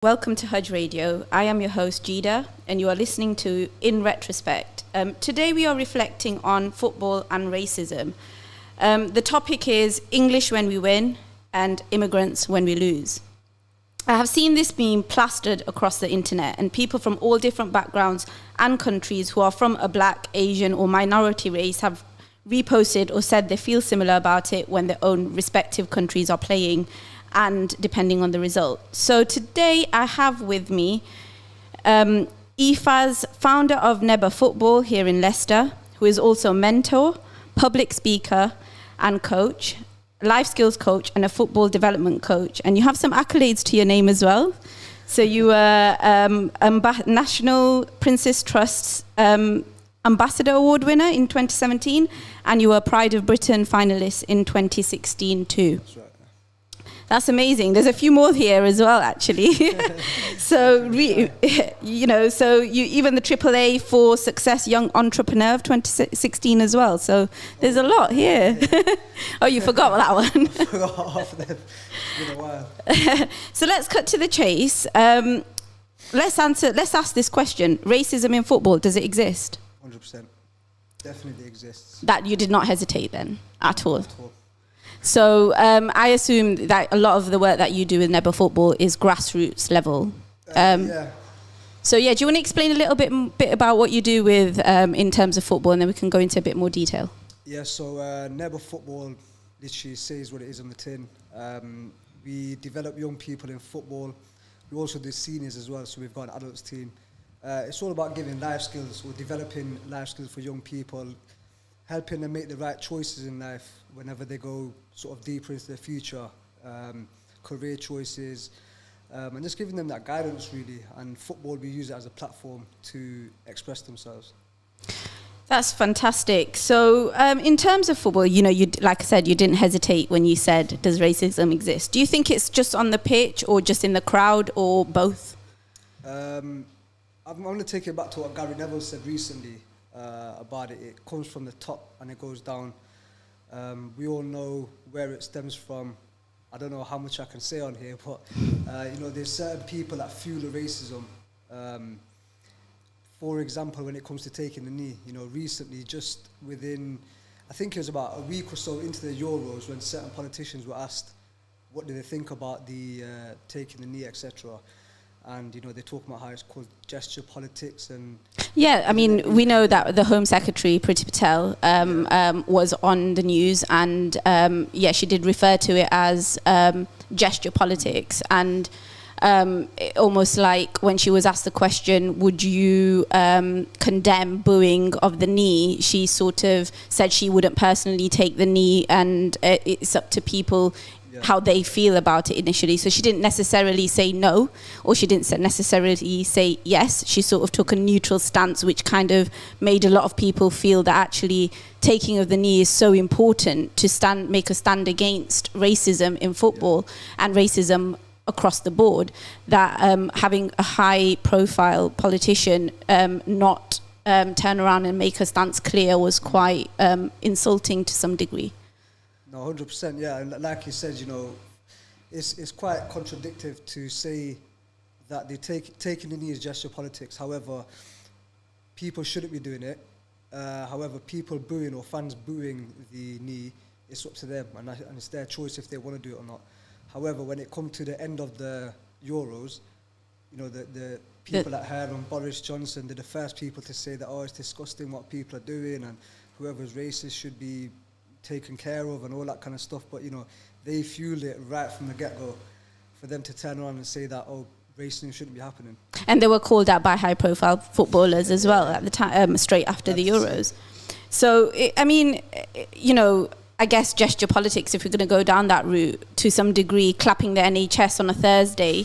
Welcome to Haj Radio. I am your host, Jeeda, and you are listening to In Retrospect. Today we are reflecting on football and racism. The topic is English when we win and immigrants when we lose. I have seen this being plastered across the internet, and people from all different backgrounds and countries who are from a black, Asian or minority race have reposted or said they feel similar about it when their own respective countries are playing and depending on the result. So today I have with me Efaz, founder of Neba Football here in Leicester, who is also mentor, public speaker and coach, life skills coach and a football development coach. And you have some accolades to your name as well. So you were National Princess Trust's Ambassador Award winner in 2017, and you were Pride of Britain finalist in 2016 too. That's right. That's amazing. There's a few more here as well, actually. So you even the AAA for Success Young Entrepreneur of 2016 as well. So there's a lot here. Oh, you forgot that one. Forgot half of them. It's been a while. So let's cut to the chase. Let's ask this question: racism in football, does it exist? 100%. Definitely exists. That you did not hesitate then at all. So I assume that a lot of the work that you do with Neba Football is grassroots level. Yeah. So do you want to explain a little bit about what you do with in terms of football, and then we can go into a bit more detail? Yeah. So Neba Football literally says what it is on the tin. We develop young people in football. We also do seniors as well. So we've got an adults team. It's all about giving life skills or developing life skills for young people, helping them make the right choices in life whenever they go sort of deeper into their future, career choices, and just giving them that guidance really. And football, we use it as a platform to express themselves. That's fantastic. So in terms of football, you like I said, you didn't hesitate when you said, does racism exist? Do you think it's just on the pitch or just in the crowd or both? I'm going to take it back to what Gary Neville said recently about it. It comes from the top and it goes down. We all know where it stems from. I don't know how much I can say on here, but there's certain people that fuel the racism. For example, when it comes to taking the knee, recently, just within, I think it was about a week or so into the Euros, when certain politicians were asked what do they think about the taking the knee, etc. And they talk about how it's called gesture politics. And yeah, I mean, we know that the Home Secretary Pratthill was on the news, and she did refer to it as gesture politics. And almost like when she was asked the question, would you condemn booing of the knee, she sort of said she wouldn't personally take the knee, and it's up to people how they feel about it initially. So she didn't necessarily say no, or she didn't necessarily say yes. She sort of took a neutral stance, which kind of made a lot of people feel that actually taking of the knee is so important to make a stand against racism in football and racism across the board, that having a high profile politician not turn around and make her stance clear was quite insulting to some degree. No, 100%, yeah. And like you said, it's quite contradictory to say that taking the knee is gesture politics. However, people shouldn't be doing it. However, people booing or fans booing the knee, it's up to them, and it's their choice if they want to do it or not. However, when it comes to the end of the Euros, the people at Hare and Boris Johnson, they're the first people to say that, it's disgusting what people are doing, and whoever's racist should be taken care of and all that kind of stuff. But they fueled it right from the get-go for them to turn around and say that racism shouldn't be happening. And they were called out by high-profile footballers as well at the time, straight after the Euros. So I guess gesture politics, if we're going to go down that route, to some degree, clapping the NHS on a Thursday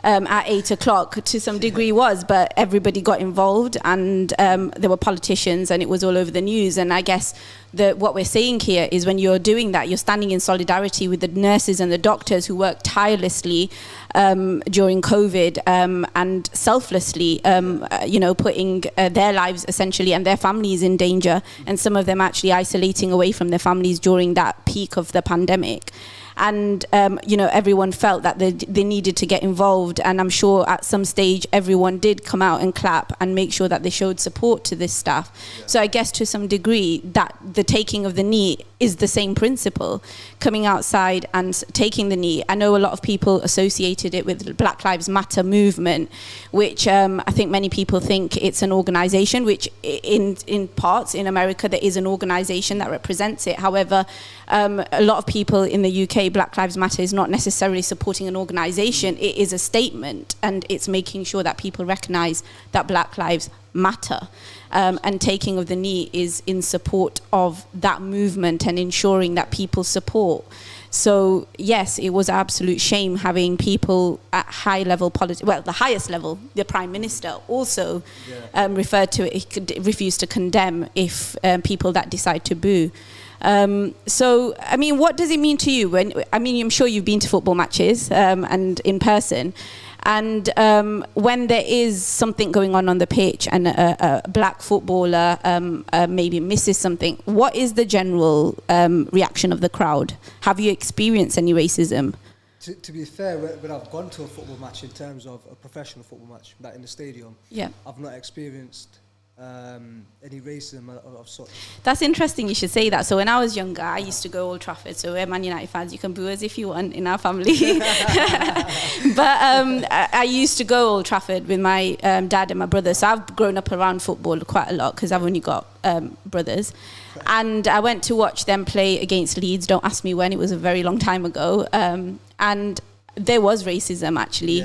at 8:00 to some degree was, but everybody got involved, and there were politicians, and it was all over the news. And I guess what we're saying here is, when you're doing that, you're standing in solidarity with the nurses and the doctors who worked tirelessly during COVID and selflessly, putting their lives essentially and their families in danger, and some of them actually isolating away from their families during that peak of the pandemic. and everyone felt that they needed to get involved, and I'm sure at some stage everyone did come out and clap and make sure that they showed support to this staff. So I guess to some degree that the taking of the knee is the same principle, coming outside and taking the knee. I know a lot of people associated it with the Black Lives Matter movement, which I think many people think it's an organization, which in parts in America there is an organization that represents it. However, a lot of people in the UK, Black Lives Matter is not necessarily supporting an organization. It is a statement, and it's making sure that people recognize that Black lives matter. And taking of the knee is in support of that movement and ensuring that people support. So yes, it was an absolute shame having people at high level politics, well, the highest level, the Prime Minister, also referred to it. He could refuse to condemn if people that decide to boo. So, I mean, what does it mean to you? I'm sure you've been to football matches and in person. And when there is something going on the pitch and a black footballer maybe misses something, what is the general reaction of the crowd? Have you experienced any racism? To be fair, when I've gone to a football match in terms of a professional football match, like in the stadium, I've not experienced any racism of such. That's interesting you should say that. So when I was younger, I used to go Old Trafford, so we're Man United fans, you can boo us if you want in our family. But I used to go Old Trafford with my dad and my brother, so I've grown up around football quite a lot because I've only got brothers. And I went to watch them play against Leeds. Don't ask me when, it was a very long time ago. And there was racism actually.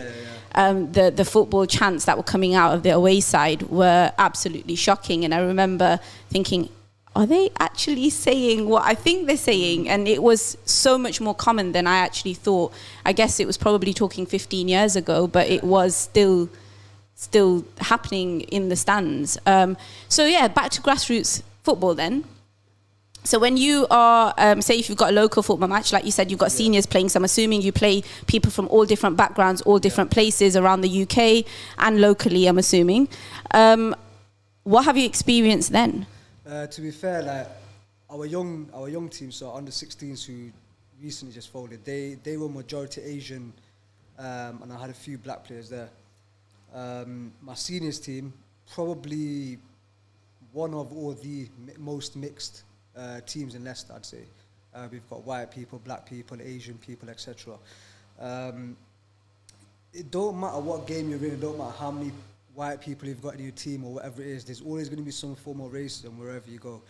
The football chants that were coming out of the away side were absolutely shocking, and I remember thinking, are they actually saying what I think they're saying? And it was so much more common than I actually thought. I guess it was probably talking 15 years ago, but it was still happening in the stands. So back to grassroots football then. So when you are, say if you've got a local football match, like you said, you've got seniors playing, so I'm assuming you play people from all different backgrounds, all different places around the UK and locally, I'm assuming. What have you experienced then? To be fair, like our young team, so under 16s who recently just folded, they were majority Asian, and I had a few black players there. My seniors team, probably one of all the most mixed teams in Leicester, I'd say. We've got white people, black people, Asian people, etc. It don't matter what game you're in, it don't matter how many white people you've got in your team or whatever it is, there's always going to be some form of racism wherever you go,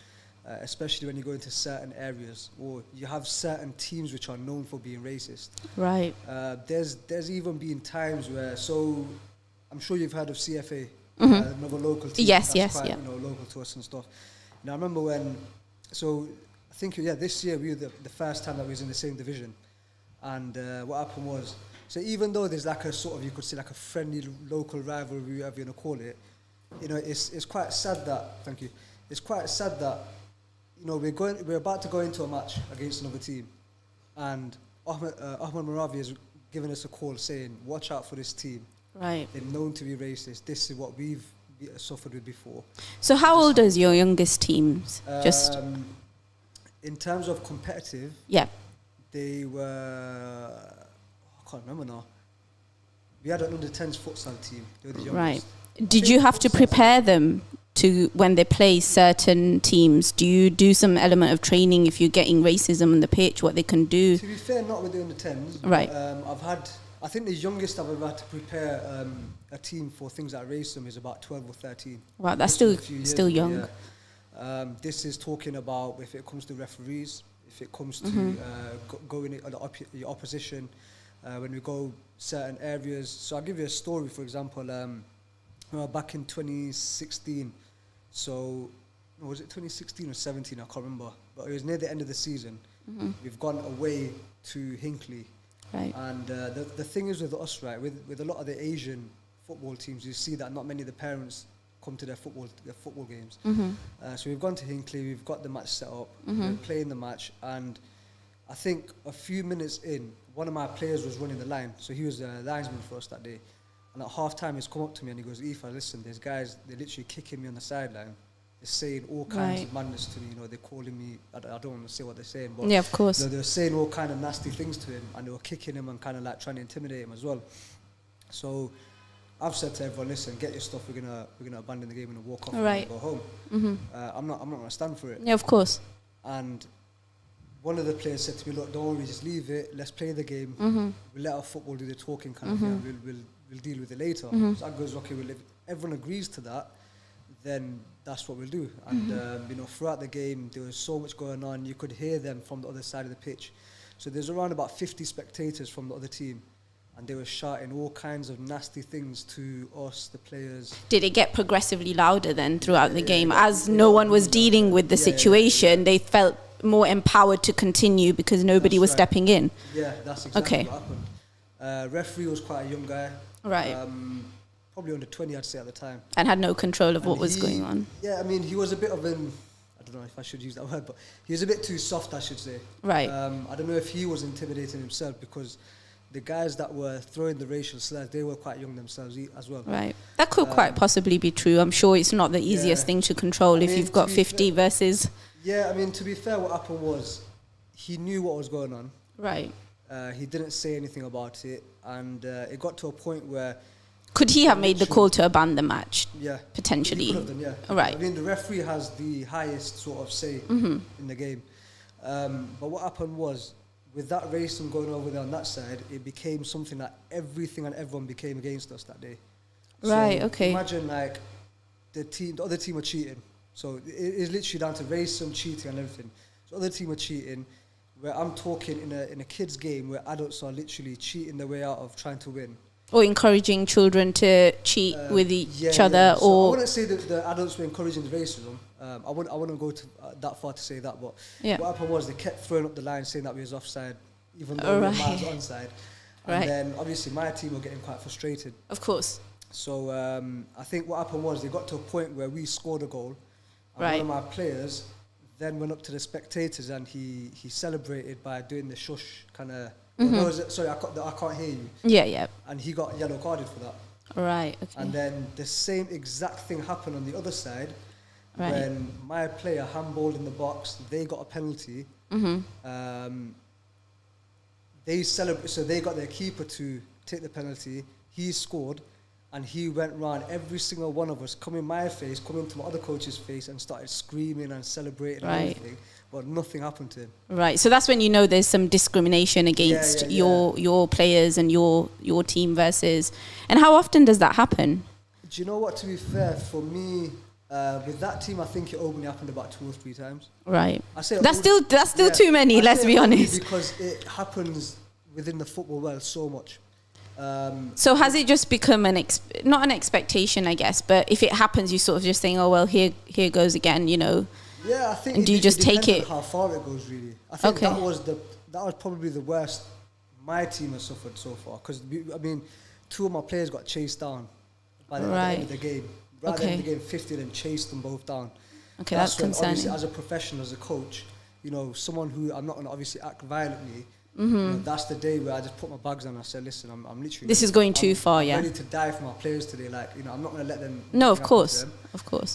especially when you go into certain areas or you have certain teams which are known for being racist. Right. There's even been times where, so I'm sure you've heard of CFA, another local team. Yes, quite, local to us and stuff. And I remember when, so I think this year we were the first time that we was in the same division, and what happened was, so even though there's like a sort of, you could say like a friendly local rivalry, whatever you want to call it, it's quite sad that, thank you, it's quite sad that, we're about to go into a match against another team, and Ahmed Maravi has given us a call saying, watch out for this team. Right. They're known to be racist. This is what we've suffered with before. So how old is your youngest teams? In terms of competitive, they were, I can't remember now. We had an under 10s futsal team. They were the youngest. Right. Did you have to prepare them to when they play certain teams? Do you do some element of training if you're getting racism on the pitch, what they can do? To be fair, not with the under 10s. Right. I think the youngest I've ever had to prepare a team for things like racism is about 12 or 13. Wow, that's still young. This is talking about if it comes to referees, if it comes to going on your opposition, when we go certain areas. So I'll give you a story, for example, back in 2016, so was it 2016 or 17, I can't remember, but it was near the end of the season. We've gone away to Hinckley. Right. And the thing is with us, right, with a lot of the Asian football teams, you see that not many of the parents come to their football games. So we've gone to Hinckley, we've got the match set up, we're playing the match, and I think a few minutes in, one of my players was running the line, so he was a linesman for us that day. And at half time, he's come up to me and he goes, "Efaz, listen, there's guys, they're literally kicking me on the sideline saying all kinds of madness to me. You know, they're calling me. I don't want to say what they're saying, but yeah, of course. You know, they were saying all kind of nasty things to him, and they were kicking him and kind of like trying to intimidate him as well. So I've said to everyone, listen, get your stuff. We're gonna abandon the game and walk off and go home. I'm not gonna stand for it. Yeah, of course. And one of the players said to me, look, don't worry, just leave it. Let's play the game. We'll let our football do the talking kind of thing. We'll deal with it later. So I goes, okay, if everyone agrees to that, then that's what we'll do. And you know, throughout the game, there was so much going on. You could hear them from the other side of the pitch. So there's around about 50 spectators from the other team, and they were shouting all kinds of nasty things to us, the players. Did it get progressively louder then throughout the game? As no one was dealing with the situation, they felt more empowered to continue because nobody was stepping in. Yeah, that's exactly what happened. Referee was quite a young guy. Right. Probably under 20, I'd say at the time. And had no control of what was going on. Yeah, I mean, he was a bit of an, I don't know if I should use that word, but he was a bit too soft, I should say. Right. I don't know if he was intimidating himself, because the guys that were throwing the racial slurs, they were quite young themselves as well. Right. That could quite possibly be true. I'm sure it's not the easiest thing to control if you've got 50 versus... Yeah, I mean, to be fair, what happened was he knew what was going on. Right. He didn't say anything about it, and it got to a point where... Could he have made the call to abandon the match? Yeah. Potentially. He could have done, yeah. Right. I mean, the referee has the highest sort of say in the game. But what happened was, with that racism going over there on that side, it became something that everything and everyone became against us that day. Right, so okay. Imagine like the other team were cheating. So it's literally down to racism, cheating and everything. So the other team were cheating, where I'm talking in a kids game where adults are literally cheating their way out of trying to win. Or encouraging children to cheat with each other, So or... I wouldn't say that the adults were encouraging the racism. I wouldn't go to that far to say that, but what happened was they kept throwing up the line saying that we was offside, even though we were miles onside. And then obviously my team were getting quite frustrated. Of course. So I think what happened was they got to a point where we scored a goal, and one of my players then went up to the spectators and he celebrated by doing the shush kind of... No, sorry, I can't hear you. Yeah. And he got yellow carded for that. Right, okay. And then the same exact thing happened on the other side when my player handballed in the box. They got a penalty. So they got their keeper to take the penalty. He scored, and he went round every single one of us, coming my face, coming to my other coach's face, and started screaming and celebrating and everything. But nothing happened to him. Right. So that's when you know there's some discrimination against your players and your team versus... And how often does that happen? Do you know what, to be fair, for me, with that team, I think it only happened about 2 or 3 times. Right. That's still too many, let's be honest. Because it happens within the football world so much. So has it just become not an expectation, I guess, but if it happens, you sort of just think, oh, well, here goes again, you know... Yeah, I think. And do you just take it? On how far it goes, really. I think that was probably the worst my team has suffered so far. Because I mean, 2 of my players got chased down by the end of the game. Right at the end of the game, 50 then chased them both down. Okay, that's concerning. Obviously, as a professional, as a coach, you know, someone who I'm not going to obviously act violently. You know, that's the day where I just put my bags on and I said, listen, I'm literally... This is going too far, I'm ready to die for my players today. Like, you know, I'm not going to let them... No, of course.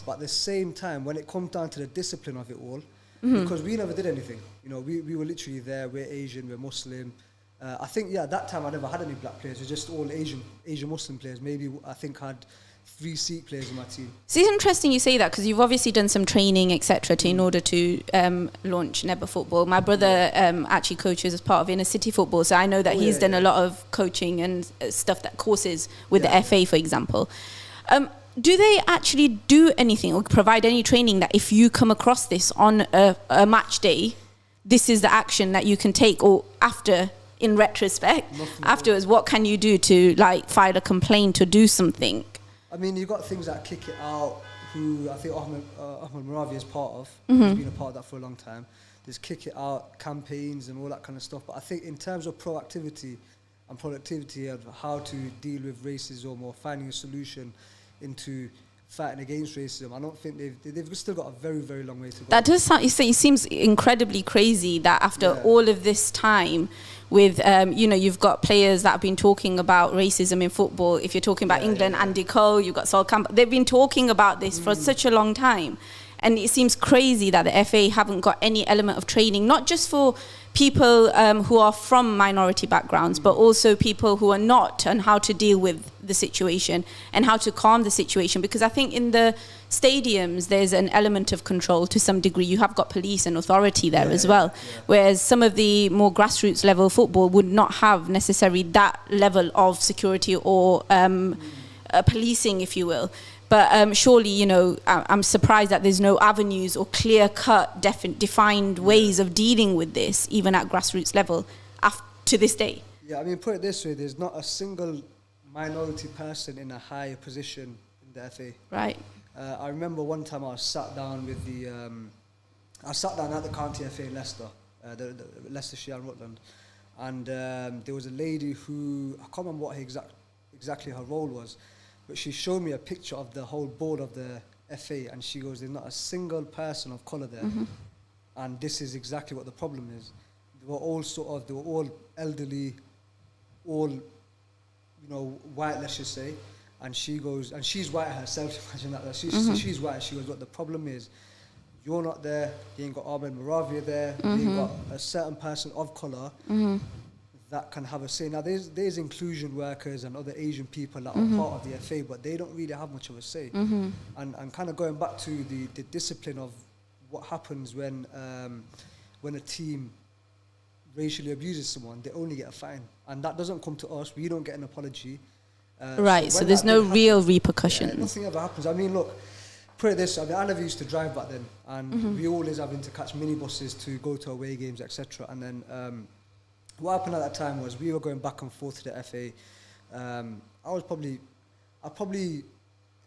But at the same time, when it comes down to the discipline of it all, because we never did anything. You know, we were literally there. We're Asian, we're Muslim. I think, at that time I never had any black players. It was just all Asian Muslim players. Maybe I think I had 3 Sikh players in my team. So it's interesting you say that, because you've obviously done some training, etc., in order to launch Nebba football. My brother actually coaches as part of inner city football, so I know that he's done a lot of coaching and stuff, that courses with the FA, for example. Do they actually do anything or provide any training that if you come across this on a match day, this is the action that you can take, or after, in retrospect, afterwards, what can you do to like file a complaint or do something? I mean, you've got things like Kick It Out, who I think Ahmed Maravi is part of. He's been a part of that for a long time. There's Kick It Out campaigns and all that kind of stuff. But I think in terms of proactivity and productivity of how to deal with racism or finding a solution into fighting against racism, I don't think they've still got a very, very long way to go. That does sound, it seems incredibly crazy that after all of this time, with you've got players that have been talking about racism in football. If you're talking about England, Andy Cole, you've got Sol Campbell. They've been talking about this for such a long time, And it seems crazy that the FA haven't got any element of training, not just for people who are from minority backgrounds, but also people who are not, and how to deal with the situation and how to calm the situation. Because I think in the stadiums, there's an element of control to some degree. You have got police and authority there as well. Whereas some of the more grassroots level football would not have necessarily that level of security or policing, if you will. But surely, you know, I'm surprised that there's no avenues or clear-cut, defined ways of dealing with this, even at grassroots level, to this day. Yeah, I mean, put it this way, there's not a single minority person in a higher position in the FA. Right. I remember one time I sat down with I sat down at the County FA in Leicester, the Leicestershire and Rutland, and there was a lady who, I can't remember what exactly her role was, but she showed me a picture of the whole board of the FA, and she goes, there's not a single person of colour there. And this is exactly what the problem is. They were all elderly, all, you know, white, let's just say. And she goes, and she's white herself, imagine that. She's white. She goes, look, the problem is, you're not there, you ain't got Ahmed Moravia there, you ain't got a certain person of colour that can have a say. Now, there's inclusion workers and other Asian people that are part of the FA, but they don't really have much of a say. And kind of going back to the discipline of what happens when a team racially abuses someone, they only get a fine. And that doesn't come to us. We don't get an apology. Right, so there's no real repercussions. Yeah, nothing ever happens. I mean, look, put it this way, I never used to drive back then, and we always having to catch minibuses to go to away games, etc. And then what happened at that time was we were going back and forth to the FA. I probably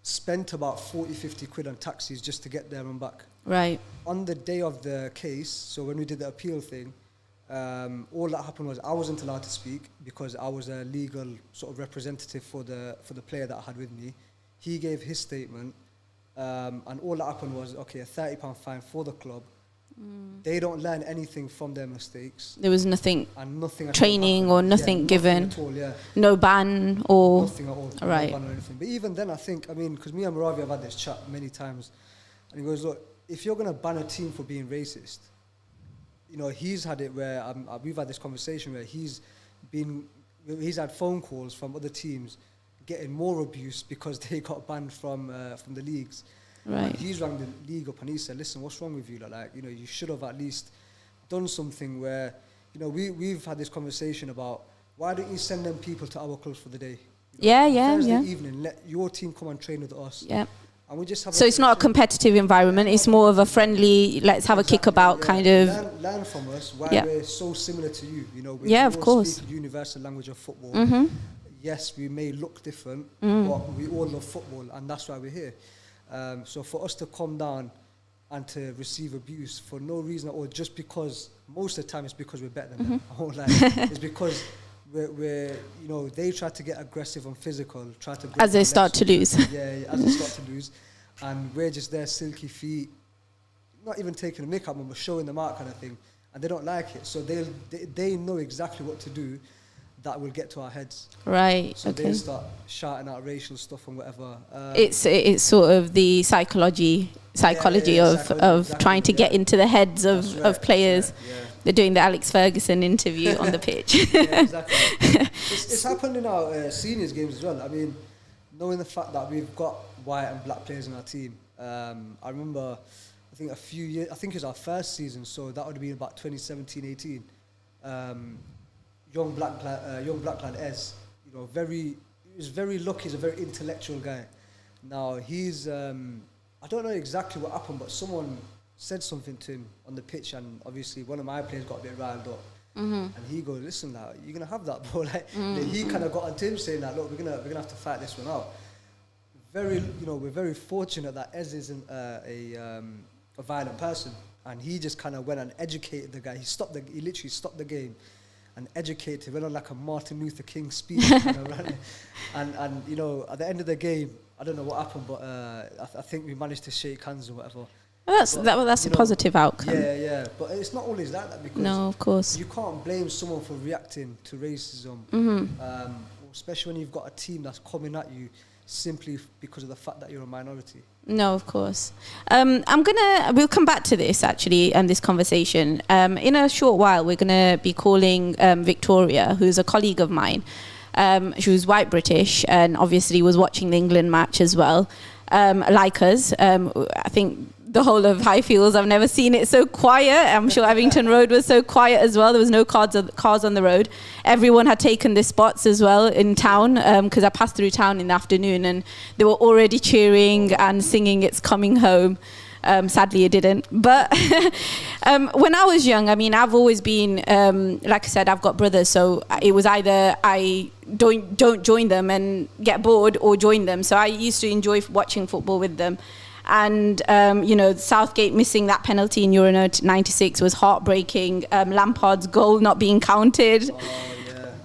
spent about 40, 50 quid on taxis just to get there and back. Right. On the day of the case, so when we did the appeal thing, all that happened was I wasn't allowed to speak because I was a legal sort of representative for the player that I had with me. He gave his statement, and all that happened was, okay, a £30 fine for the club. They don't learn anything from their mistakes. There was nothing, and nothing training or nothing given. Nothing at all, yeah. No ban or nothing at all. Right. No ban or anything. But even then, I think, I mean, because me and Moravia have had this chat many times, and he goes, look, if you're going to ban a team for being racist, you know, he's had it where we've had this conversation where he's had phone calls from other teams getting more abuse because they got banned from the leagues. Right. And he's rang the league up and he said, listen, what's wrong with you? Like, you know, you should have at least done something where, you know, we've had this conversation about why don't you send them people to our clubs for the day? You know, Thursday evening, let your team come and train with us. Yeah. And we just have so it's not a competitive environment, it's more of a friendly, let's have a kickabout kind of. Learn from us why we're so similar to you. You know, we of course. speak the universal language of football. Yes, we may look different, but we all love football, and that's why we're here. So for us to come down and to receive abuse for no reason at all, just because most of the time it's because we're better than them. It's because we're, you know, they try to get aggressive and physical, as they start to lose. As they start to lose, and we're just there, silky feet, not even taking a mick up, but showing them out kind of thing, and they don't like it. So they know exactly what to do that will get to our heads. Right. So they start shouting out racial stuff and whatever. It's sort of the psychology of trying to get into the heads of players. They're doing the Alex Ferguson interview on the pitch. Exactly. It's happened in our seniors games as well. I mean, knowing the fact that we've got white and black players in our team. I remember, I think a few years, I think it was our first season, so that would have been about 2017-18. Young black lad Ez, you know, he was very lucky. He's a very intellectual guy. Now he's, I don't know exactly what happened, but someone said something to him on the pitch, and obviously one of my players got a bit riled up. And he goes, listen, now you're gonna have that, bro. Like he kind of got onto him saying that, look, we're gonna have to fight this one out. We're very fortunate that Ez isn't a violent person, and he just kind of went and educated the guy. He literally stopped the game and educated, went on like a Martin Luther King speech, and you know, at the end of the game, I don't know what happened, but I think we managed to shake hands or whatever. Well, that's a positive outcome. Yeah, but it's not always like that, because no, of course, you can't blame someone for reacting to racism, especially when you've got a team that's coming at you. simply because of the fact that you're a minority. No, of course. We'll come back to this actually, this conversation. In a short while, we're gonna be calling Victoria, who's a colleague of mine. She was white British and obviously was watching the England match as well. Like us, I think the whole of Highfields, I've never seen it so quiet. I'm sure Abington Road was so quiet as well. There was no cars on the road. Everyone had taken their spots as well in town, because I passed through town in the afternoon and they were already cheering and singing It's Coming Home. Sadly, it didn't. But when I was young, I mean, I've always been, like I said, I've got brothers. So it was either I don't join them and get bored or join them. So I used to enjoy watching football with them. And, Southgate missing that penalty in Euro 96 was heartbreaking. Lampard's goal not being counted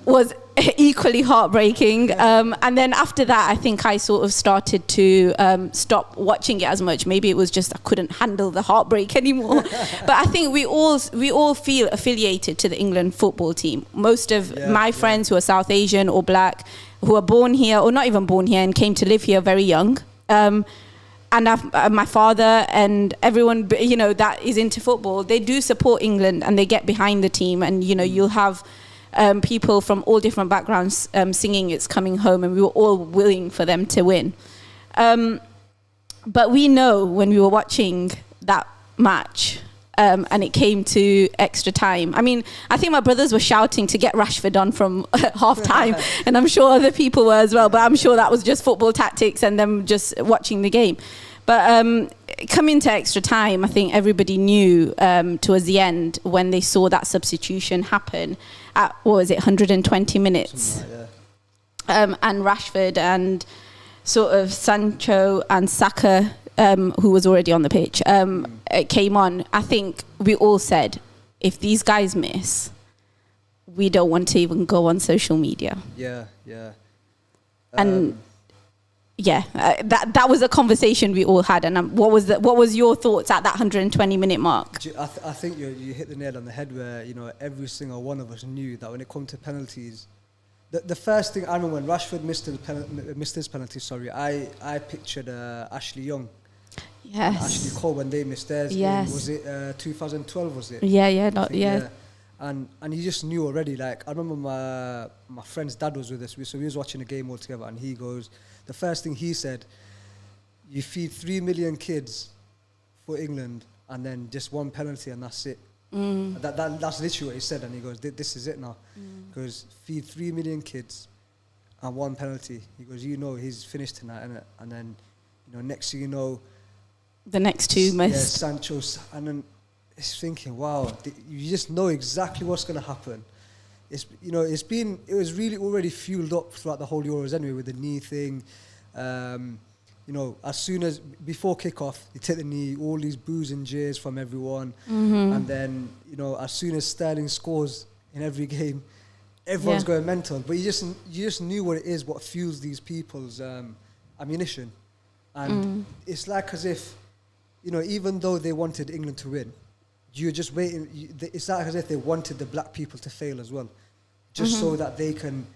was equally heartbreaking. And then after that, I think I sort of started to stop watching it as much. Maybe it was just I couldn't handle the heartbreak anymore. But I think we all feel affiliated to the England football team. Most of my friends who are South Asian or black, who are born here or not even born here and came to live here very young, and my father and everyone, that is into football, they do support England and they get behind the team. And, you'll have people from all different backgrounds singing It's Coming Home, and we were all willing for them to win. But we know when we were watching that match and it came to extra time. I mean, I think my brothers were shouting to get Rashford on from half time, and I'm sure other people were as well, but I'm sure that was just football tactics and them just watching the game. But coming to extra time, I think everybody knew towards the end when they saw that substitution happen at, 120 minutes? Like that. And Rashford and sort of Sancho and Saka, who was already on the pitch, came on. I think we all said, if these guys miss, we don't want to even go on social media. Yeah. And that was a conversation we all had. And what was your thoughts at that 120-minute mark? I think you hit the nail on the head where, every single one of us knew that when it comes to penalties, the first thing I remember when Rashford missed his penalty, I pictured Ashley Young. Yes. Ashley Cole when they missed theirs. Yes. Was it 2012, was it? Yeah. And you just knew already, like, I remember my friend's dad was with us, so we was watching a game all together, and he goes, the first thing he said, you feed 3 million kids for England, and then just one penalty, and that's it. That's literally what he said, and he goes, this is it now. He goes, feed 3 million kids, and one penalty. He goes, he's finished tonight, innit? And then, next thing you know, the next two missed. Yeah, Sancho, and then it's thinking, wow, you just know exactly what's going to happen. It was really already fueled up throughout the whole Euros anyway with the knee thing. As soon as before kickoff, you take the knee, all these boos and jeers from everyone, and then as soon as Sterling scores in every game, everyone's going mental. But you just knew what it is, what fuels these people's ammunition, and it's like as if even though they wanted England to win, you're just waiting. It's like as if they wanted the black people to fail as well, just so that they can,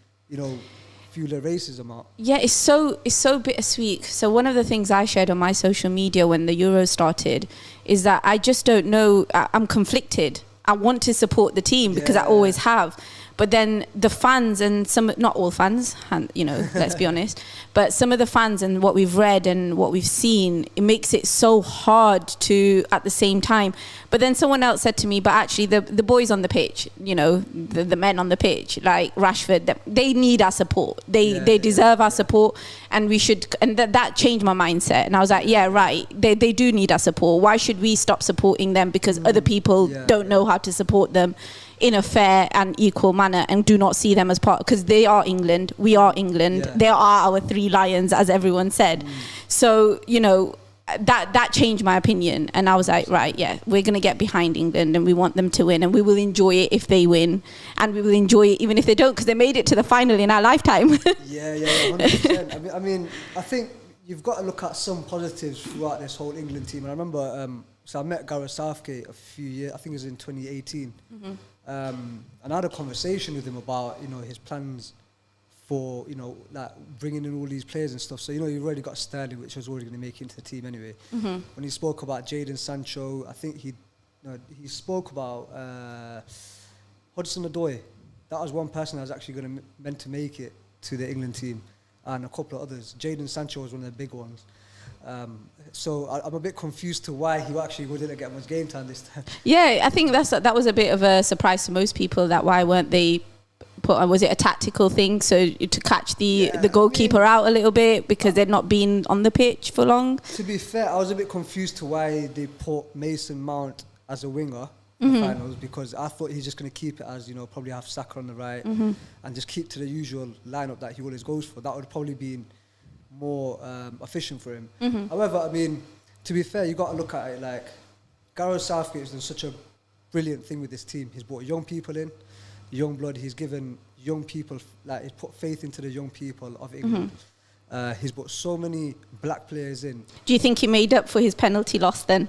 fuel their racism out. Yeah, it's so bittersweet. So one of the things I shared on my social media when the Euros started is that I just don't know. I'm conflicted. I want to support the team because I always have. But then the fans and not all fans, let's be honest, but some of the fans and what we've read and what we've seen, it makes it so hard to, at the same time. But then someone else said to me, but actually the boys on the pitch, the men on the pitch, like Rashford, they need our support. They deserve our support, and we should, and that changed my mindset. And I was like, yeah, right, they do need our support. Why should we stop supporting them because other people don't know how to support them in a fair and equal manner and do not see them as part, because they are England, we are England, they are our three lions, as everyone said. So, that changed my opinion, and I was like, right, we're going to get behind England and we want them to win, and we will enjoy it if they win, and we will enjoy it even if they don't, because they made it to the final in our lifetime. 100%. I mean, I think you've got to look at some positives throughout this whole England team. And I remember, so I met Gareth Southgate a few years, I think it was in 2018. And I had a conversation with him about, his plans for, like bringing in all these players and stuff. So, you've already got Sterling, which was already going to make it into the team anyway. Mm-hmm. When he spoke about Jadon Sancho, I think he spoke about Hudson-Odoi. That was one person that was actually meant to make it to the England team, and a couple of others. Jadon Sancho was one of the big ones. So I'm a bit confused to why he actually didn't get much game time this time. Yeah, I think that was a bit of a surprise to most people, that why weren't they put on, was it a tactical thing, so to catch the goalkeeper out a little bit because they'd not been on the pitch for long? To be fair, I was a bit confused to why they put Mason Mount as a winger in the finals, because I thought he's just going to keep it as, probably have Saka on the right and just keep to the usual lineup that he always goes for. That would probably be more efficient for him. However, I mean, to be fair, you got to look at it like Gareth Southgate has done such a brilliant thing with this team. He's brought young people in, young blood. He's given young people, like he's put faith into the young people of England. He's brought so many black players in. Do you think he made up for his penalty loss then?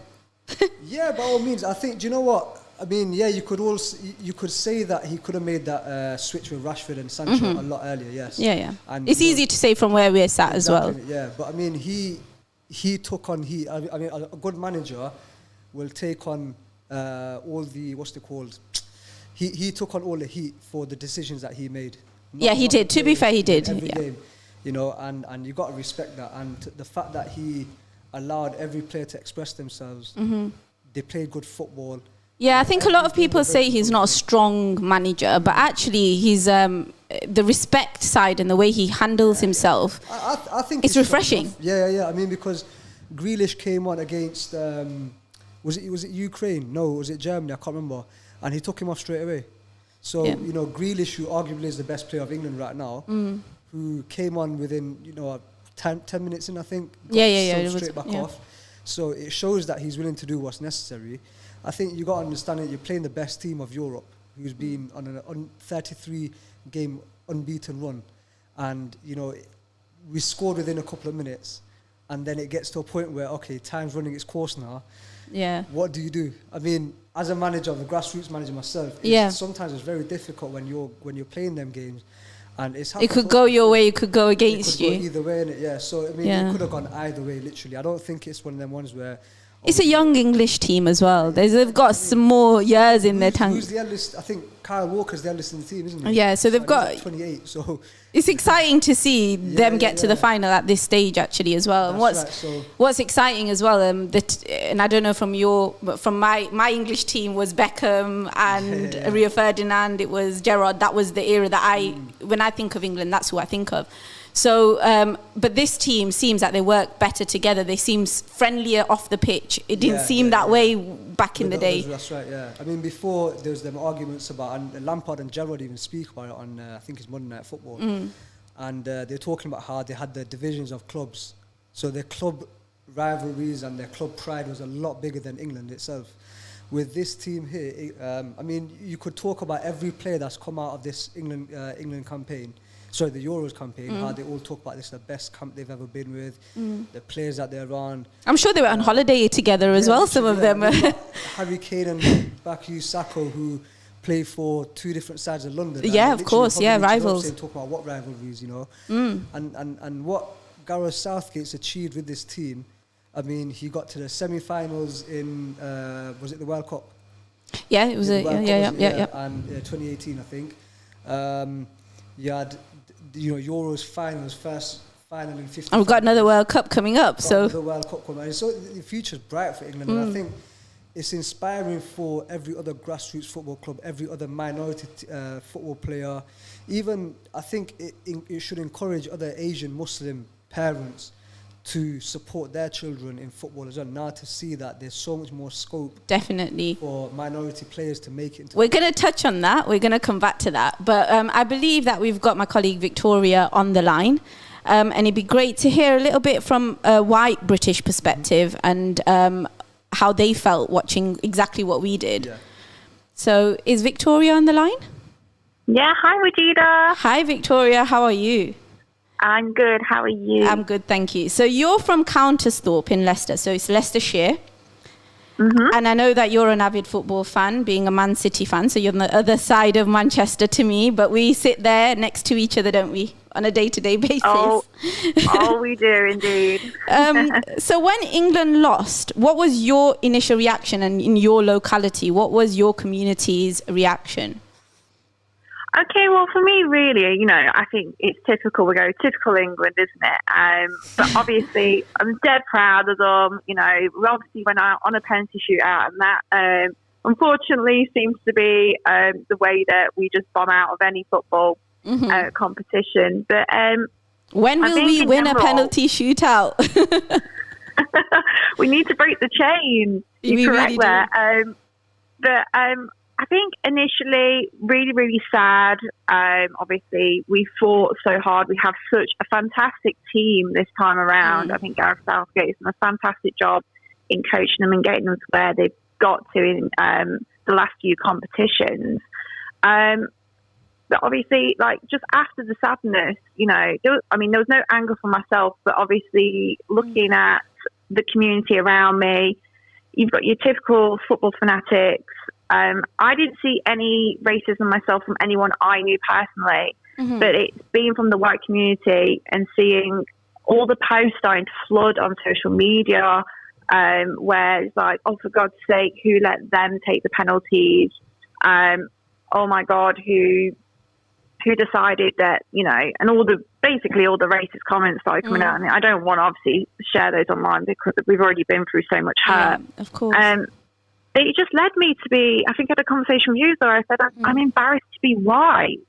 Yeah, by all means. I think, do you know what? I mean, yeah, you could say that he could have made that switch with Rashford and Sancho a lot earlier, yes. Yeah. And it's easy to say from where we're sat as well. Yeah, but I mean, he took on heat. I mean, a good manager will take on all the, what's it called? He took on all the heat for the decisions that he made. He did. To be fair, he did. Every game, and you got to respect that. And the fact that he allowed every player to express themselves, they played good football. Yeah, I think a lot of people say he's not a strong manager, but actually he's the respect side and the way he handles himself. I think it's refreshing. Yeah. I mean, because Grealish came on against was it Ukraine? No, was it Germany? I can't remember. And he took him off straight away. So Grealish, who arguably is the best player of England right now, who came on within 10 minutes in, I think. Straight back off. So it shows that he's willing to do what's necessary. I think you got to understand that you're playing the best team of Europe, who's been on a 33-game unbeaten run, and we scored within a couple of minutes, and then it gets to a point where time's running its course now. Yeah. What do you do? I mean, as a manager, the grassroots manager myself, sometimes it's very difficult when you're playing them games, and it could go your way, it could go against you. Go either way, innit? Yeah. So I mean, it could have gone either way. Literally, I don't think it's one of them ones where. It's a young English team as well. They've got some more years in their tank. Who's the eldest? I think Kyle Walker's the eldest in the team, isn't he? Yeah, so they've got 28. So it's exciting to see them get to the final at this stage, actually, as well. And what's exciting as well, and I don't know from my English team was Beckham and Rio Ferdinand. It was Gerrard. That was the era that when I think of England, that's who I think of. So, but this team seems that they work better together. They seem friendlier off the pitch. It didn't seem that way back in the day. That's right, yeah. I mean, before there was them arguments about, and Lampard and Gerrard even speak about it on, I think it's Monday Night Football. And they're talking about how they had the divisions of clubs. So their club rivalries and their club pride was a lot bigger than England itself. With this team here, I mean, you could talk about every player that's come out of this England campaign. Sorry, the Euros campaign, how they all talk about this, the best camp they've ever been with, the players that they're on. I'm sure they were on holiday together as well, some of them. Harry Kane and Bukayo Saka, who play for two different sides of London. Yeah, of course, rivals. Talk about what rivalries, and what Gareth Southgate's achieved with this team. I mean, he got to the semi-finals in, was it the World Cup? Yeah, it was yeah. And 2018, I think. You had, Euros finals, first final in 50. And we've got another World Cup coming up. The World Cup coming. So the future's bright for England. And I think it's inspiring for every other grassroots football club, every other minority football player. Even, I think it should encourage other Asian Muslim parents to support their children in football as well. Now to see that there's so much more scope, definitely, for minority players to make it into. We're going to touch on that. We're going to come back to that. But I believe that we've got my colleague Victoria on the line, and it'd be great to hear a little bit from a white British perspective and how they felt watching exactly what we did. Yeah. So is Victoria on the line? Yeah. Hi, Jeeda. Hi, Victoria. How are you? I'm good. How are you? I'm good, thank you. So you're from Countersthorpe in Leicester, so it's Leicestershire. And I know that you're an avid football fan, being a Man City fan, so you're on the other side of Manchester to me, but we sit there next to each other, don't we, on a day-to-day basis? Oh, we do indeed. So when England lost, what was your initial reaction, and in your locality, what was your community's reaction? Okay, well, for me, really, I think it's typical. We go typical England, isn't it? But obviously, I'm dead proud of them. We obviously went out on a penalty shootout, and that unfortunately seems to be the way that we just bomb out of any football competition. But when will we win a penalty shootout? We need to break the chain. You're correct really there. But I think initially really, really sad. Obviously, we fought so hard. We have such a fantastic team this time around. I think Gareth Southgate has done a fantastic job in coaching them and getting them to where they've got to in the last few competitions. But obviously, just after the sadness, there was no anger for myself, but obviously looking at the community around me, you've got your typical football fanatics. I didn't see any racism myself from anyone I knew personally, but it's been from the white community and seeing all the posts starting to flood on social media, where it's like, oh, for God's sake, who let them take the penalties? Oh my God, who decided that, and basically all the racist comments started coming out. And I don't want to obviously share those online because we've already been through so much hurt. Yeah, of course. It just led me to be, I think I had a conversation with you where I said, I'm embarrassed to be white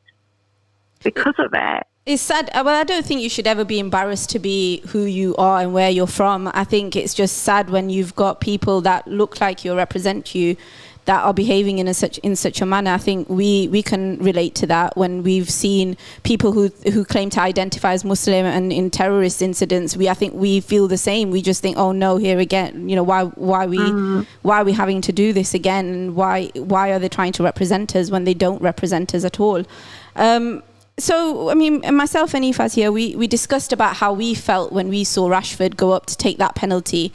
because of it. It's sad. Well, I don't think you should ever be embarrassed to be who you are and where you're from. I think it's just sad when you've got people that look like you, represent you, that are behaving in such a manner. I think we can relate to that when we've seen people who claim to identify as Muslim and in terrorist incidents. I think we feel the same. We just think, oh no, here again. Why are we having to do this again? And why are they trying to represent us when they don't represent us at all? So, myself and Efaz here, we discussed about how we felt when we saw Rashford go up to take that penalty.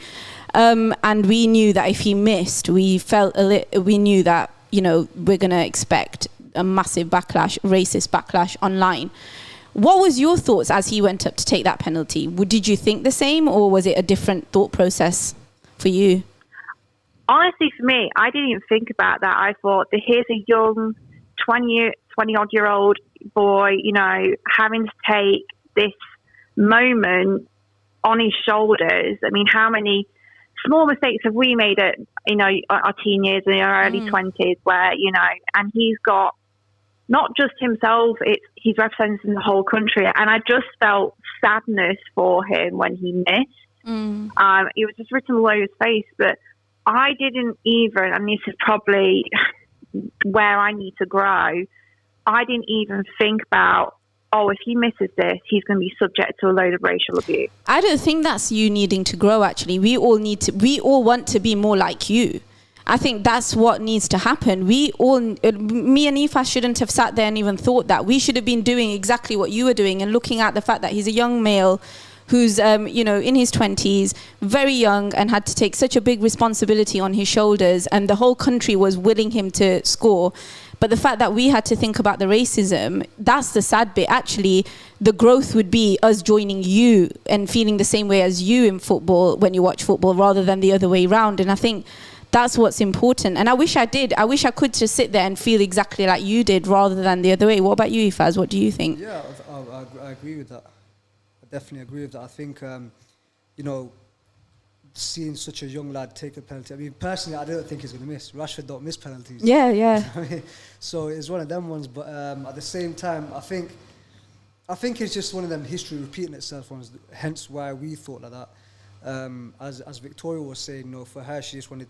And we knew that if he missed, we knew that, we're going to expect a massive backlash, racist backlash online. What was your thoughts as he went up to take that penalty? Did you think the same, or was it a different thought process for you? Honestly, for me, I didn't even think about that. I thought that here's a young 20-odd-year-old boy, having to take this moment on his shoulders. How many small mistakes have we made at, our teen years and our early 20s where, and he's got not just himself, he's representing the whole country. And I just felt sadness for him when he missed. It was just written all over his face, but I didn't even, and this is probably where I need to grow, I didn't even think about, if he misses this, he's going to be subject to a load of racial abuse. I don't think that's you needing to grow, actually. We all want to be more like you. I think that's what needs to happen. Me and Efaz shouldn't have sat there and even thought that. We should have been doing exactly what you were doing and looking at the fact that he's a young male who's, in his 20s, very young, and had to take such a big responsibility on his shoulders, and the whole country was willing him to score. But the fact that we had to think about the racism, that's the sad bit. Actually, the growth would be us joining you and feeling the same way as you in football when you watch football, rather than the other way around. And I think that's what's important. And I wish I did. I wish I could just sit there and feel exactly like you did, rather than the other way. What about you, Efaz? What do you think? Yeah, I agree with that. I definitely agree with that. I think, seeing such a young lad take a penalty. Personally, I don't think he's going to miss. Rashford don't miss penalties. Yeah. So it's one of them ones. But at the same time, I think it's just one of them, history repeating itself ones. Hence why we thought like that. As Victoria was saying, for her, she just wanted,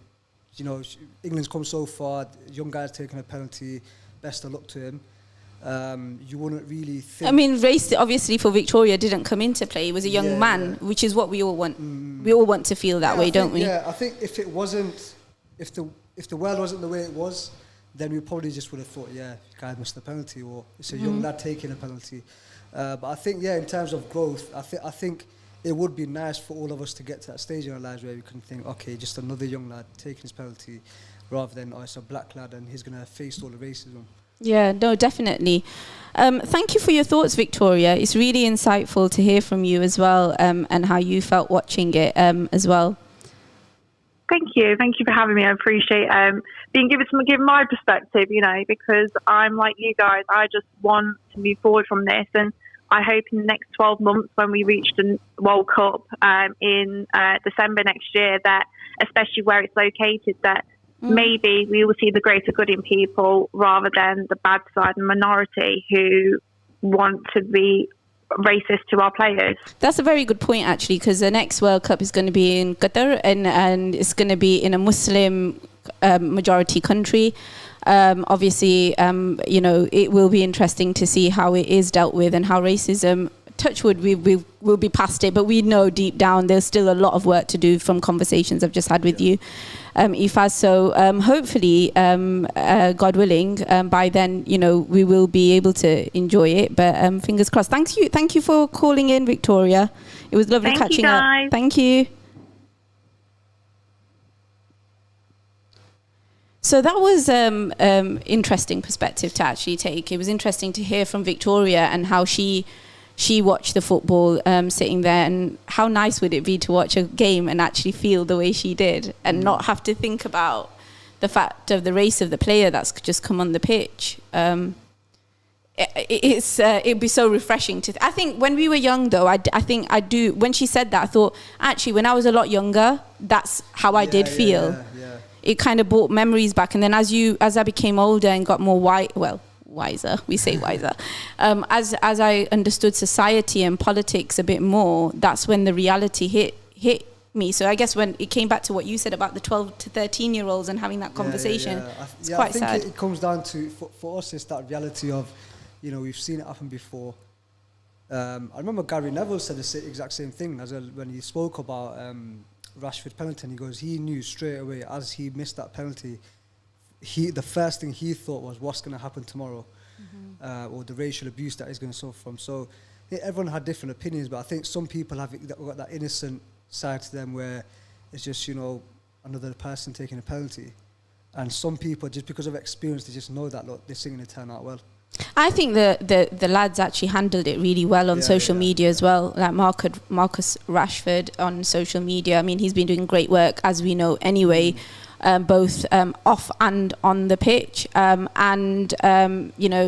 England's come so far. Young guy's taking a penalty. Best of luck to him. You wouldn't really think... race, obviously, for Victoria didn't come into play. He was a young man, which is what we all want. We all want to feel that way, don't we? Yeah, I think if the world wasn't the way it was, then we probably just would have thought, guy missed the penalty, or it's a young lad taking a penalty. But I think, in terms of growth, I think it would be nice for all of us to get to that stage in our lives where we can think, okay, just another young lad taking his penalty, rather than, oh, it's a black lad and he's going to face all the racism. Yeah, no, definitely. Thank you for your thoughts, Victoria. It's really insightful to hear from you as well, and how you felt watching it as well. Thank you for having me. I appreciate being given my perspective, because I'm like you guys. I just want to move forward from this, and I hope in the next 12 months, when we reach the World Cup in December next year, that especially where it's located, that maybe we will see the greater good in people rather than the bad side and minority who want to be racist to our players. That's a very good point, actually, because the next World Cup is going to be in Qatar, and it's going to be in a Muslim majority country. Obviously, it will be interesting to see how it is dealt with and how racism, touch wood, we will be past it, but we know deep down there's still a lot of work to do from conversations I've just had with you, Efaz. So hopefully, God willing, by then, we will be able to enjoy it. But fingers crossed. Thank you for calling in, Victoria. It was lovely catching up. Thank you. So that was interesting perspective to actually take. It was interesting to hear from Victoria and how she watched the football sitting there, and how nice would it be to watch a game and actually feel the way she did and not have to think about the fact of the race of the player that's just come on the pitch. It'd be so refreshing to I think when we were young, though, when she said that, I thought, actually, when I was a lot younger, that's how I did feel. Yeah. It kind of brought memories back. And then as I became older and got more wiser, we say wiser, as I understood society and politics a bit more, that's when the reality hit me. So I guess when it came back to what you said about the 12 to 13-year-olds and having that conversation, it's quite sad. I think it comes down to, for us, it's that reality of, we've seen it happen before. I remember Gary Neville said the exact same thing when he spoke about Rashford penalty. He goes, he knew straight away as he missed that penalty, the first thing he thought was what's going to happen tomorrow, or the racial abuse that he's going to suffer from. So everyone had different opinions, but I think some people have got that innocent side to them where it's just, another person taking a penalty. And some people, just because of experience, they just know that, look, this isn't going to turn out well. I think the lads actually handled it really well on social media as well. Like Marcus Rashford on social media. I mean, he's been doing great work, as we know anyway, both off and on the pitch. And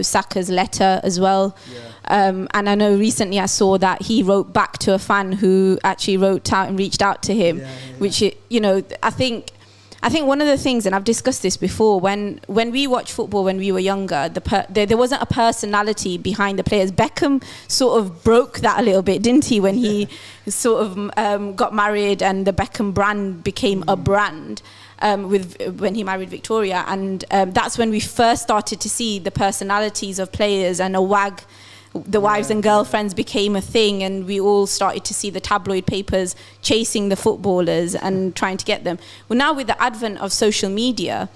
Saka's letter as well. And I know recently I saw that he wrote back to a fan who actually wrote out and reached out to him, which, I think one of the things, and I've discussed this before, when we watched football when we were younger, there wasn't a personality behind the players. Beckham sort of broke that a little bit, didn't he, when he sort of got married and the Beckham brand became a brand when he married Victoria. And that's when we first started to see the personalities of players, and the wives and girlfriends became a thing, and we all started to see the tabloid papers chasing the footballers and trying to get them. Well, now with the advent of social media,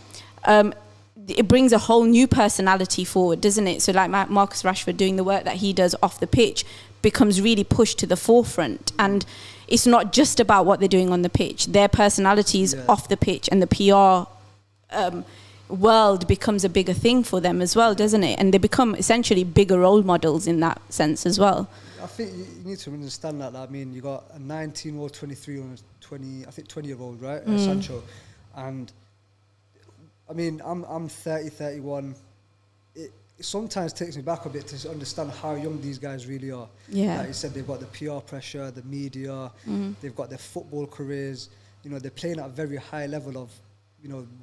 it brings a whole new personality forward, doesn't it? So like Marcus Rashford doing the work that he does off the pitch becomes really pushed to the forefront. And it's not just about what they're doing on the pitch. Their personalities off the pitch and the PR world becomes a bigger thing for them as well, doesn't it? And they become essentially bigger role models in that sense as well. I think you need to understand that. I mean, you got a 19-year-old, 23 and a 20-year-old, right? Sancho. And I mean, I'm 30, 31. It sometimes takes me back a bit to understand how young these guys really are. Yeah. Like you said, they've got the PR pressure, the media, they've got their football careers. They're playing at a very high level of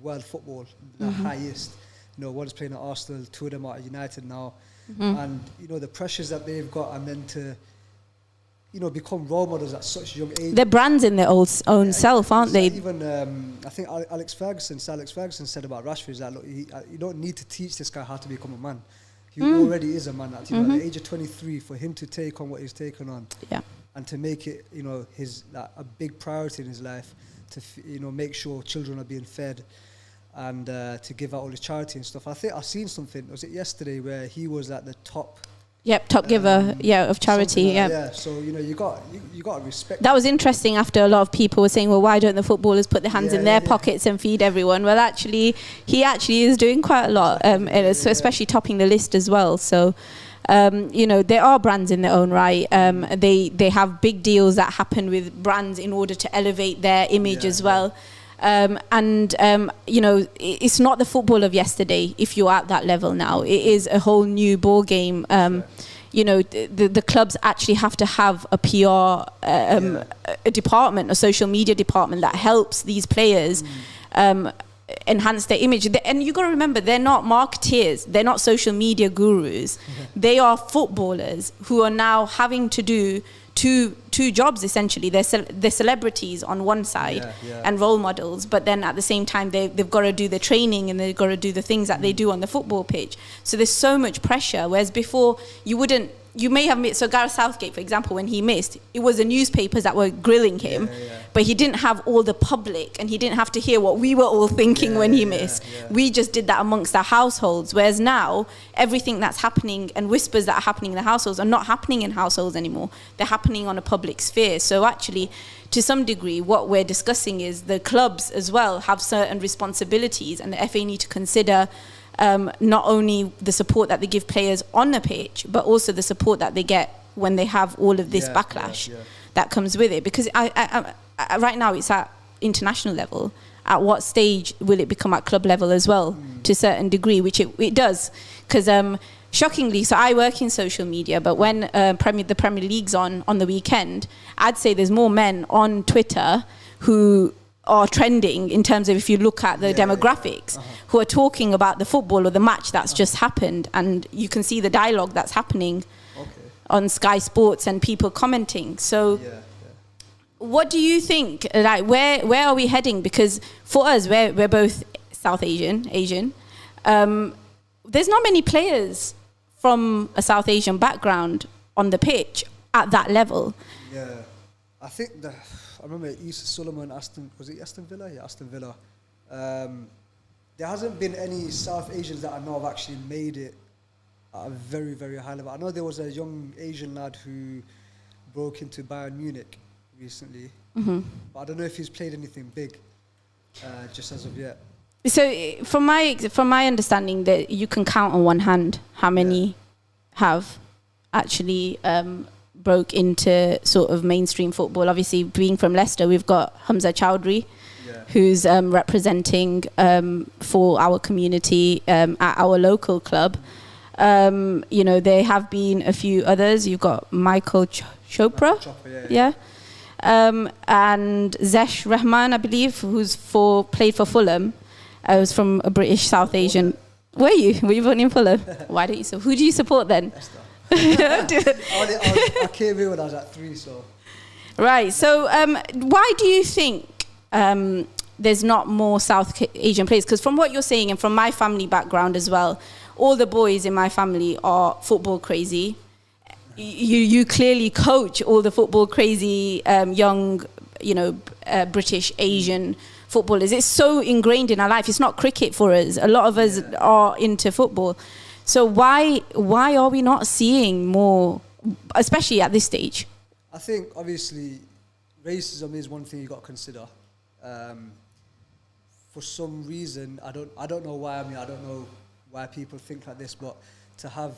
world football, the highest. One's playing at Arsenal, two of them are at United now. And, the pressures that they've got, and then to, become role models at such a young age. They're brands in their own self, aren't they? Even, I think Alex Ferguson said about Rashford is that, look, you don't need to teach this guy how to become a man. He already is a man. At the age of 23, for him to take on what he's taken on, and to make it, a big priority in his life, to make sure children are being fed, and to give out all his charity and stuff. I think I've seen something, was it yesterday, where he was at the top Yep, top giver, of charity. Yeah. So you got to respect. That was interesting. After a lot of people were saying, well, why don't the footballers put their hands in their pockets and feed everyone? Well, actually, he actually is doing quite a lot, especially topping the list as well. So, there are brands in their own right. They have big deals that happen with brands in order to elevate their image as well. It's not the football of yesterday if you're at that level now. It is a whole new ball game. The clubs actually have to have a PR a department, a social media department that helps these players enhance their image. And you got to remember, they're not marketeers, they're not social media gurus. They are footballers who are now having to do two jobs essentially. They're celebrities on one side and role models, but then at the same time they've got to do the training and they've got to do the things that they do on the football pitch. So there's so much pressure, whereas before you may have missed. So Gareth Southgate, for example, when he missed, it was the newspapers that were grilling him, but he didn't have all the public and he didn't have to hear what we were all thinking when he missed. We just did that amongst our households, whereas now everything that's happening and whispers that are happening in the households are not happening in households anymore. They're happening on a public sphere. So actually, to some degree, what we're discussing is the clubs as well have certain responsibilities, and the FA need to consider not only the support that they give players on the pitch, but also the support that they get when they have all of this backlash that comes with it. Because I right now it's at international level. At what stage will it become at club level as well, to a certain degree, which it does? Because shockingly, so I work in social media, but when the Premier League's on the weekend, I'd say there's more men on Twitter who are trending in terms of, if you look at the demographics, who are talking about the football or the match that's just happened, and you can see the dialogue that's happening on Sky Sports and people commenting. So what do you think, like where are we heading? Because for us, we're both South Asian. There's not many players from a South Asian background on the pitch at that level. I think I remember Issa Suleiman, Aston Villa? Yeah, Aston Villa. There hasn't been any South Asians that I know have actually made it at a very, very high level. I know there was a young Asian lad who broke into Bayern Munich recently, but I don't know if he's played anything big just as of yet. So from my understanding, that you can count on one hand how many have actually broke into sort of mainstream football. Obviously, being from Leicester, we've got Hamza Chowdhury, who's representing for our community at our local club. There have been a few others. You've got Michael Chopra, and Zesh Rahman, I believe, who's played for Fulham. I was from a British South Asian. Were you born in Fulham? Why don't you? Who do you support then? I came here when I was at 3, so. Right. So, why do you think there's not more South Asian players? Because from what you're saying, and from my family background as well, all the boys in my family are football crazy. You clearly coach all the football crazy young, British Asian footballers. It's so ingrained in our life. It's not cricket for us. A lot of us are into football. So why are we not seeing more, especially at this stage? I think obviously racism is one thing you got to consider. For some reason, I don't know why. I don't know why people think like this, but to have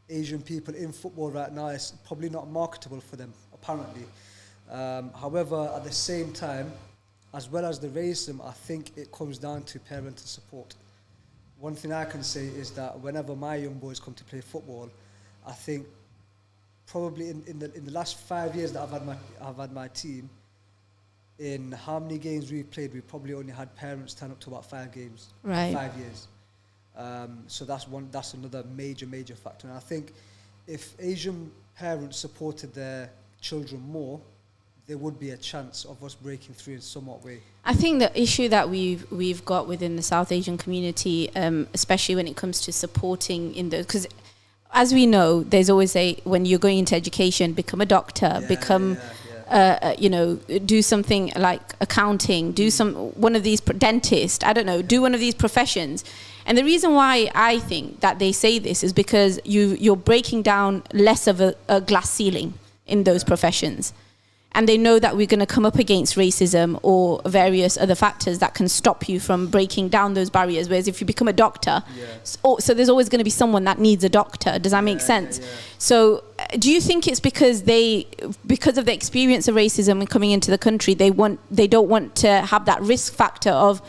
Asian people in football right now is probably not marketable for them, apparently. However, at the same time, as well as the racism, I think it comes down to parental support. One thing I can say is that whenever my young boys come to play football, I think probably in the last 5 years that I've had my team, in how many games we've played, we probably only had parents turn up to about 5 games. Right. 5 years. So that's another major factor. And I think if Asian parents supported their children more, there would be a chance of us breaking through in somewhat way. I think the issue that we've got within the South Asian community, especially when it comes to supporting because as we know, there's always when you're going into education, become a doctor, do something like accounting, do one of these dentist, I don't know, do one of these professions. And the reason why I think that they say this is because you're breaking down less of a glass ceiling in those professions. And they know that we're going to come up against racism or various other factors that can stop you from breaking down those barriers. Whereas if you become a doctor, so there's always going to be someone that needs a doctor. Does that make sense? So do you think it's because of the experience of racism and coming into the country, they don't want to have that risk factor of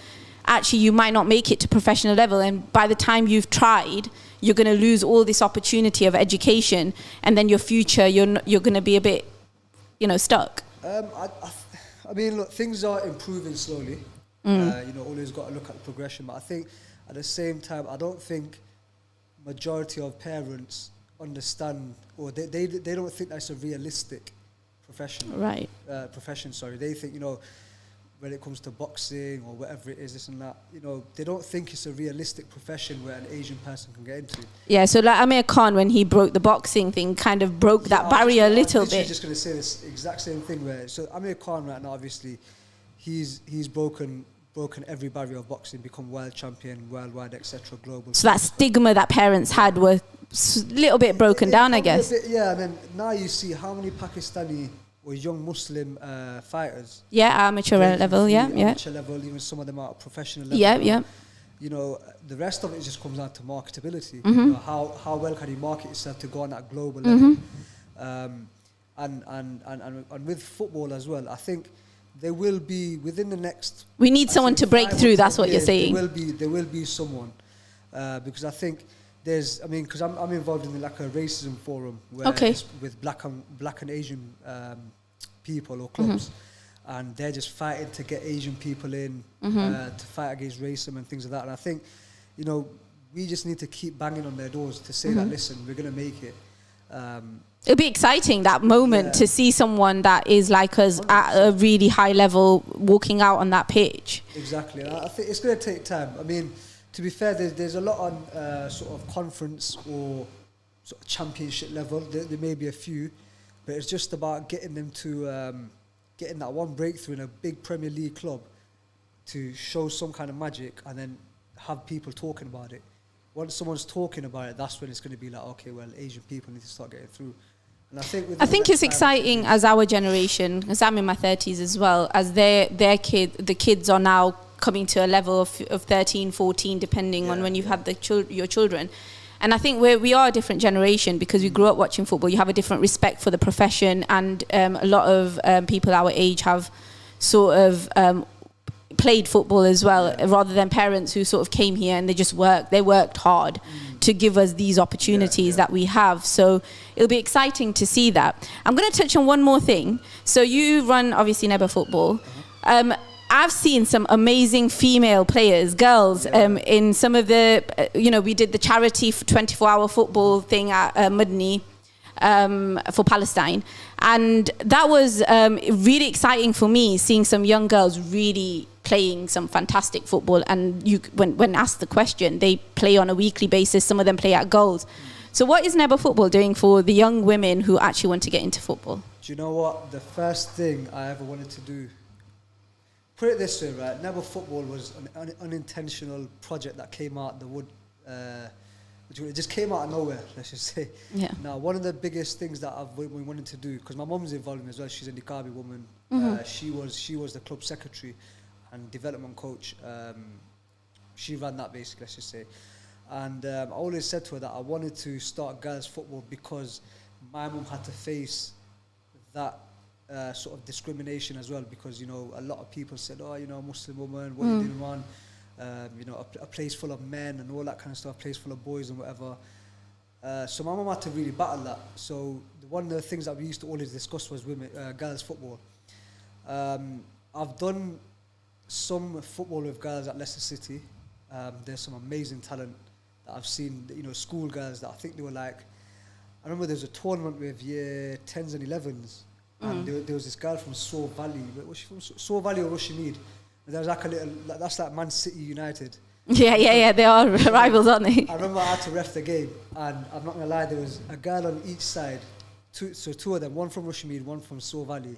actually you might not make it to professional level, and by the time you've tried, you're going to lose all this opportunity of education, and then your future, you're going to be a bit stuck? I mean, look, things are improving slowly. Always got to look at the progression. But I think at the same time, I don't think majority of parents understand, or they don't think that's a realistic profession. Right. Profession. Sorry, they think when it comes to boxing or whatever it is, this and that, they don't think it's a realistic profession where an Asian person can get into. Yeah, so like Amir Khan, when he broke the boxing thing, kind of broke that barrier a little bit. I was just going to say this exact same thing. So Amir Khan right now, obviously, he's broken every barrier of boxing, become world champion, worldwide, etc., global. So that stigma that parents had was a little bit broken down, I guess. Yeah, and then now you see how many Pakistani or young Muslim fighters. Yeah, amateur level, Amateur level, even some of them are at professional level. Yeah. The rest of it just comes down to marketability. Mm-hmm. How well can you market yourself to go on that global level? And with football as well, I think there will be within the next. We need someone to break through. That's what you're saying. There will be someone because I think. Because I'm involved in like a racism forum where it's with black and Asian people or clubs, and they're just fighting to get Asian people in to fight against racism and things like that. And I think, we just need to keep banging on their doors to say that, listen, we're going to make it. It'll be exciting, that moment, to see someone that is like us 100%. At a really high level walking out on that pitch. Exactly. I think it's going to take time. I mean, to be fair, there's a lot on sort of conference or sort of championship level. There may be a few, but it's just about getting them to getting that one breakthrough in a big Premier League club to show some kind of magic, and then have people talking about it. Once someone's talking about it, that's when it's going to be like, okay, well, Asian people need to start getting through. And I think it's exciting as our generation, because I'm in my 30s as well, as the kids are now coming to a level of 13, 14, depending on when you've had your children. And I think we are a different generation because we grew up watching football. You have a different respect for the profession, and a lot of people our age have sort of played football as well, rather than parents who sort of came here and they worked hard to give us these opportunities that we have. So it'll be exciting to see that. I'm going to touch on one more thing. So you run, obviously, Neba Football. I've seen some amazing female players, girls, in some of the, we did the charity 24-hour football thing at Mudney for Palestine. And that was really exciting for me, seeing some young girls really playing some fantastic football. And when asked the question, they play on a weekly basis. Some of them play at goals. So what is Neba Football doing for the young women who actually want to get into football? Do you know what? The first thing I ever wanted to do, put it this way, right? Neba Football was an unintentional project that came out the wood. It just came out of nowhere, let's just say. Yeah. Now, one of the biggest things that we wanted to do, because my mum's involved in as well. She's a Niqabi woman. She was the club secretary and development coach. She ran that basically, let's just say. And I always said to her that I wanted to start girls football because my mum had to face that sort of discrimination as well, because a lot of people said, Muslim woman, what are you doing wrong? A place full of men and all that kind of stuff, a place full of boys and whatever. So my mum had to really battle that. So one of the things that we used to always discuss was girls football. I've done some football with girls at Leicester City. There's some amazing talent that I've seen, school girls that I think they were like, I remember there was a tournament with year 10s and 11s. And there was this girl from Saw Valley. Was she from Saw Valley or Rushmead? There was like a little, that's like Man City United. Yeah, they are rivals, aren't they? I remember I had to ref the game, and I'm not gonna lie, there was a girl on each side, two of them, one from Rushmead, one from Saw Valley,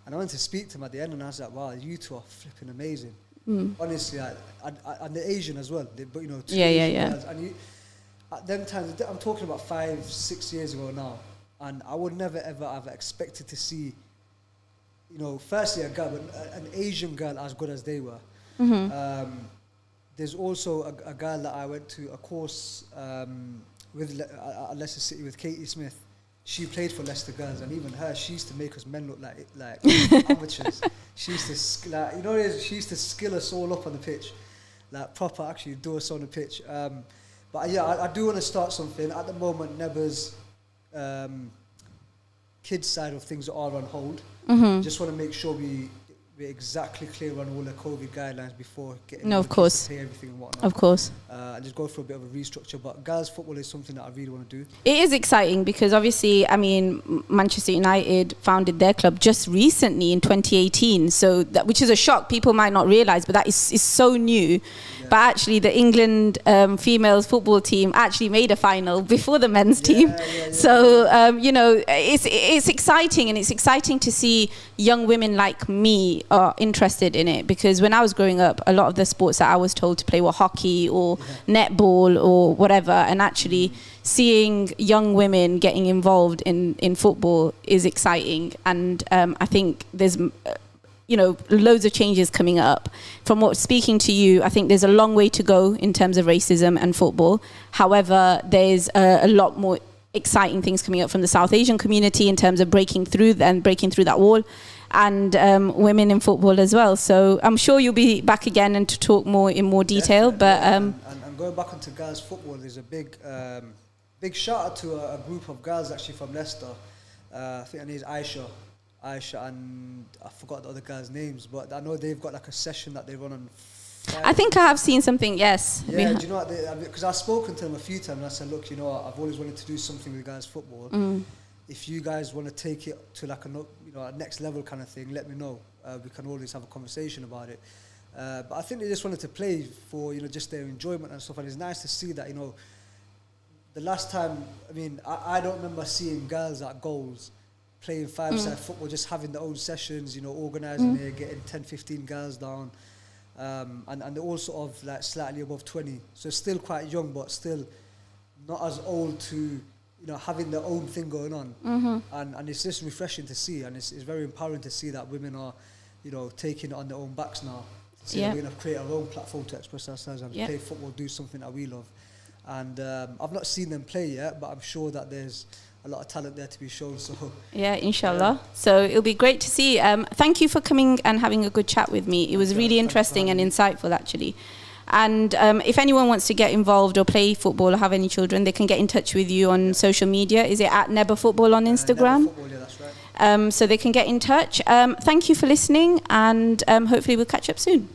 And I went to speak to him at the end, and I was like, wow, you two are flipping amazing. Honestly, and the Asian as well. But you know, two Asian girls. And at them times, I'm talking about 5-6 years ago now, and I would never ever have expected to see, you know, firstly an Asian girl as good as they were. There's also a girl that I went to a course with at Leicester City with Katie Smith. She played for Leicester Girls, and even her, she used to make us men look like amateurs. She used to she used to skill us all up on the pitch, like proper actually do us on the pitch. But yeah, I do want to start something. At the moment, Neba's kids side of things are on hold. Just want to make sure we're exactly clear on all the COVID guidelines before getting of course. to pay everything and whatnot. Of course. And just go through a bit of a restructure. But girls football is something that I really want to do. It is exciting because obviously, I mean, Manchester United founded their club just recently in 2018. So which is a shock. People might not realise, but that is so new. Yeah. But actually, the England females football team actually made a final before the men's team. So, you know, it's exciting, and it's exciting to see young women like me are interested in it, because when I was growing up, a lot of the sports that I was told to play were hockey or netball or whatever, and actually seeing young women getting involved in football is exciting. And I think there's you know, loads of changes coming up. From what speaking to you, I think there's a long way to go in terms of racism and football. However, there's a lot more exciting things coming up from the South Asian community in terms of breaking through that wall, and women in football as well. So I'm sure you'll be back again and to talk more in more detail. Definitely. But and going back onto girls football, there's a big shout out to a group of girls actually from Leicester. I think her name is Aisha, and I forgot the other guys' names, but I know they've got like a session that they run on Friday. I think I have seen something, yes. Yeah, do you know what? Because I've spoken to them a few times, and I said, look, you know, I've always wanted to do something with guys' football. If you guys want to take it to like a next level kind of thing, let me know. We can always have a conversation about it. But I think they just wanted to play for, you know, just their enjoyment and stuff, and it's nice to see that, you know, the last time, I mean, I don't remember seeing girls at goals playing five-side football, just having their own sessions, you know, organising it, getting 10, 15 girls down. And they're all sort of like slightly above 20. So still quite young, but still not as old to, you know, having their own thing going on. And it's just refreshing to see, and it's very empowering to see that women are, you know, taking it on their own backs now. So we're going to create our own platform to express ourselves and play football, do something that we love. And I've not seen them play yet, but I'm sure that there's a lot of talent there to be shown. So yeah, inshallah. So it'll be great to see. Thank you for coming and having a good chat with me. It was really interesting and insightful, actually. And if anyone wants to get involved or play football or have any children, they can get in touch with you on social media. Is it at Neba Football on Instagram? Neba Football, yeah, that's right. So they can get in touch. Thank you for listening, and hopefully we'll catch up soon.